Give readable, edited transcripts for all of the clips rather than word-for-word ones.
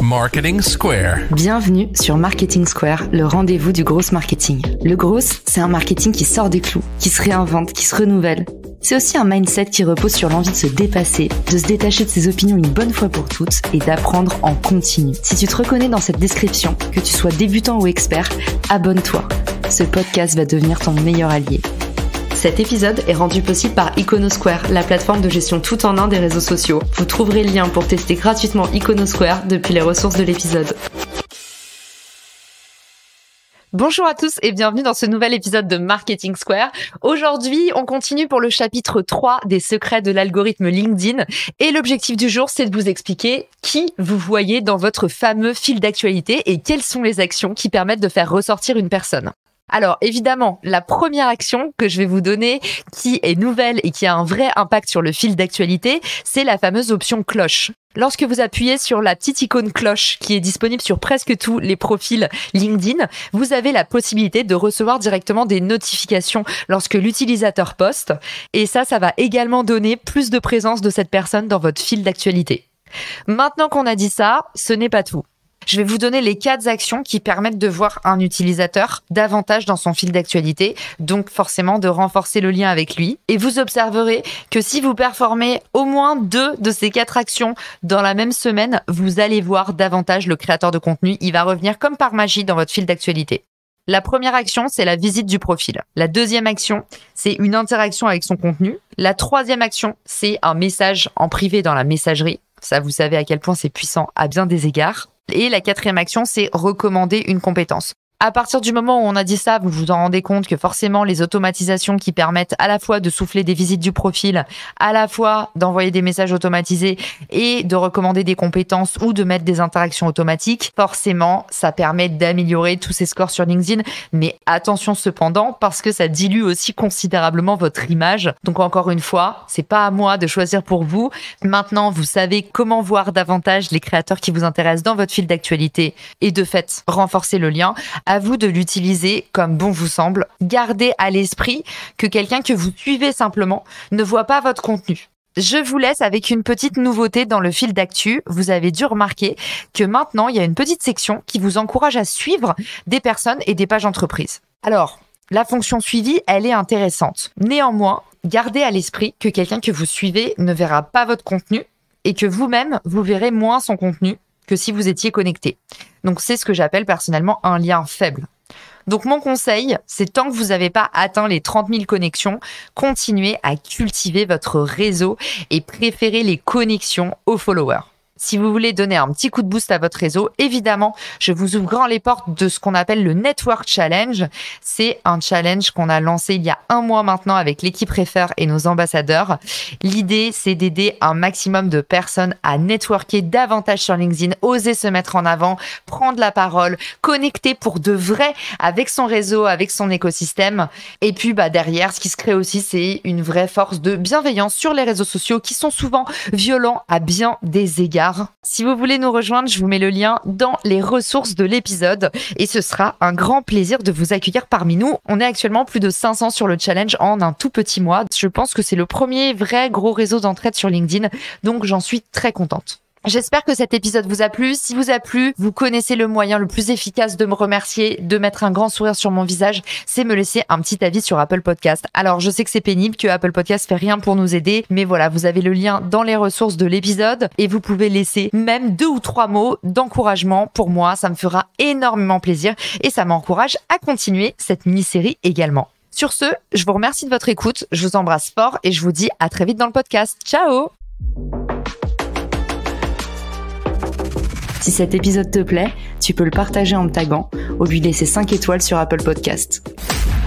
Marketing Square. Bienvenue sur Marketing Square, le rendez-vous du gros marketing. Le gros, c'est un marketing qui sort des clous, qui se réinvente, qui se renouvelle. C'est aussi un mindset qui repose sur l'envie de se dépasser, de se détacher de ses opinions une bonne fois pour toutes et d'apprendre en continu. Si tu te reconnais dans cette description, que tu sois débutant ou expert, abonne-toi. Ce podcast va devenir ton meilleur allié. Cet épisode est rendu possible par Iconosquare, la plateforme de gestion tout en un des réseaux sociaux. Vous trouverez le lien pour tester gratuitement Iconosquare depuis les ressources de l'épisode. Bonjour à tous et bienvenue dans ce nouvel épisode de Marketing Square. Aujourd'hui, on continue pour le chapitre 3 des secrets de l'algorithme LinkedIn. Et l'objectif du jour, c'est de vous expliquer qui vous voyez dans votre fameux fil d'actualité et quelles sont les actions qui permettent de faire ressortir une personne. Alors évidemment, la première action que je vais vous donner, qui est nouvelle et qui a un vrai impact sur le fil d'actualité, c'est la fameuse option cloche. Lorsque vous appuyez sur la petite icône cloche qui est disponible sur presque tous les profils LinkedIn, vous avez la possibilité de recevoir directement des notifications lorsque l'utilisateur poste. Et ça va également donner plus de présence de cette personne dans votre fil d'actualité. Maintenant qu'on a dit ça, ce n'est pas tout. Je vais vous donner les 4 actions qui permettent de voir un utilisateur davantage dans son fil d'actualité, donc forcément de renforcer le lien avec lui. Et vous observerez que si vous performez au moins 2 de ces 4 actions dans la même semaine, vous allez voir davantage le créateur de contenu. Il va revenir comme par magie dans votre fil d'actualité. La première action, c'est la visite du profil. La deuxième action, c'est une interaction avec son contenu. La troisième action, c'est un message en privé dans la messagerie. Ça, vous savez à quel point c'est puissant à bien des égards. Et la quatrième action, c'est recommander une compétence. À partir du moment où on a dit ça, vous vous en rendez compte que forcément les automatisations qui permettent à la fois de souffler des visites du profil, à la fois d'envoyer des messages automatisés et de recommander des compétences ou de mettre des interactions automatiques, forcément ça permet d'améliorer tous ces scores sur LinkedIn. Mais attention cependant, parce que ça dilue aussi considérablement votre image. Donc encore une fois, c'est pas à moi de choisir pour vous. Maintenant, vous savez comment voir davantage les créateurs qui vous intéressent dans votre fil d'actualité et de fait renforcer le lien. À vous de l'utiliser comme bon vous semble. Gardez à l'esprit que quelqu'un que vous suivez simplement ne voit pas votre contenu. Je vous laisse avec une petite nouveauté dans le fil d'actu. Vous avez dû remarquer que maintenant, il y a une petite section qui vous encourage à suivre des personnes et des pages entreprises. Alors, la fonction suivi, elle est intéressante. Néanmoins, gardez à l'esprit que quelqu'un que vous suivez ne verra pas votre contenu et que vous-même, vous verrez moins son contenu que si vous étiez connecté. Donc, c'est ce que j'appelle personnellement un lien faible. Donc, mon conseil, c'est tant que vous n'avez pas atteint les 30 000 connexions, continuez à cultiver votre réseau et préférez les connexions aux followers. Si vous voulez donner un petit coup de boost à votre réseau, évidemment, je vous ouvre grand les portes de ce qu'on appelle le Network Challenge. C'est un challenge qu'on a lancé il y a 1 mois maintenant avec l'équipe Refer et nos ambassadeurs. L'idée, c'est d'aider un maximum de personnes à networker davantage sur LinkedIn, oser se mettre en avant, prendre la parole, connecter pour de vrai avec son réseau, avec son écosystème. Et puis derrière, ce qui se crée aussi, c'est une vraie force de bienveillance sur les réseaux sociaux qui sont souvent violents à bien des égards. Si vous voulez nous rejoindre, je vous mets le lien dans les ressources de l'épisode et ce sera un grand plaisir de vous accueillir parmi nous. On est actuellement plus de 500 sur le challenge en un tout petit mois. Je pense que c'est le premier vrai gros réseau d'entraide sur LinkedIn, donc j'en suis très contente. J'espère que cet épisode vous a plu. Si vous a plu, vous connaissez le moyen le plus efficace de me remercier, de mettre un grand sourire sur mon visage, c'est me laisser un petit avis sur Apple Podcast. Alors, je sais que c'est pénible, que Apple Podcast fait rien pour nous aider, mais voilà, vous avez le lien dans les ressources de l'épisode et vous pouvez laisser même 2 ou 3 mots d'encouragement pour moi. Ça me fera énormément plaisir et ça m'encourage à continuer cette mini-série également. Sur ce, je vous remercie de votre écoute, je vous embrasse fort et je vous dis à très vite dans le podcast. Ciao! Si cet épisode te plaît, tu peux le partager en me taguant ou lui laisser 5 étoiles sur Apple Podcast.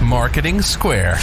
Marketing Square.